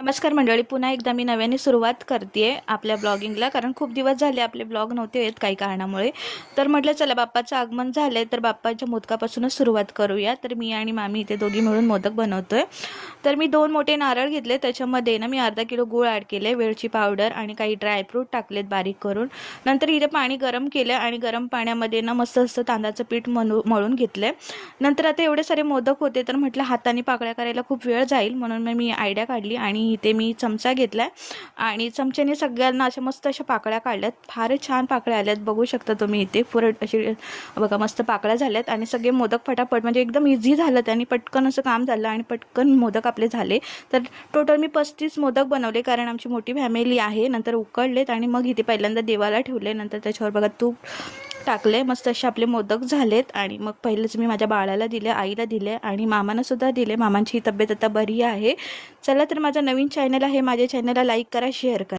नमस्कार मंडळी, पुन्हा एकदा मी नव्याने सुरुवात करते आपल्या ब्लॉगिंगला, कारण खूप दिवस झाले आपले ब्लॉग नव्हते येत काही कारणामुळे. तर म्हटलं चला बाप्पाचं आगमन झालं तर बाप्पाच्या मोदकापासूनच सुरुवात करूया. तर मी आणि मामी इथे दोघी मिळून मोदक बनवतोय. तर मी 2 मोठे नारळ घेतले, त्याच्यामध्ये ना मी अर्धा किलो गूळ ॲड केले, वेलची पावडर आणि काही ड्रायफ्रूट टाकलेत बारीक करून. नंतर इथे पाणी गरम केलं आणि गरम पाण्यामध्ये ना मस्त असं तांदळाचं पीठ मळून घेतलं. नंतर आता एवढे सारे मोदक होते तर म्हटलं हाताने पाकळ्या करायला खूप वेळ जाईल, म्हणून मी आयडिया काढली आणि इथे मी चमचा घेतलाय आणि चमच्याने सगळ्यांना अशा मस्त अशा पाकळ्या काढल्यात. फारच छान पाकळ्या आल्यात, बघू शकता तुम्ही इथे पुरट अशी बघा मस्त पाकळ्या झाल्यात. आणि सगळे मोदक फटाफट म्हणजे एकदम इझी झालं, त्यांनी पटकन असं काम झालं आणि पटकन मोदक आपले झाले. तर टोटल मी 35 मोदक बनवले, कारण आमची मोठी फॅमिली आहे. नंतर उकडलेत आणि मग इथे पहिल्यांदा देवाला ठेवले, नंतर त्याच्यावर बघा तूप टाकले. मस्त असे आपले मोदक झालेत. आणि मग पहिलेच मी माझ्या बाळाला दिले, आईला दिले आणि मामांना सुद्धा दिले. मामांची तब्येत आता बरी आहे. चला तर माझा नवीन चॅनल आहे, माझ्या चॅनलला लाईक करा, शेअर करा.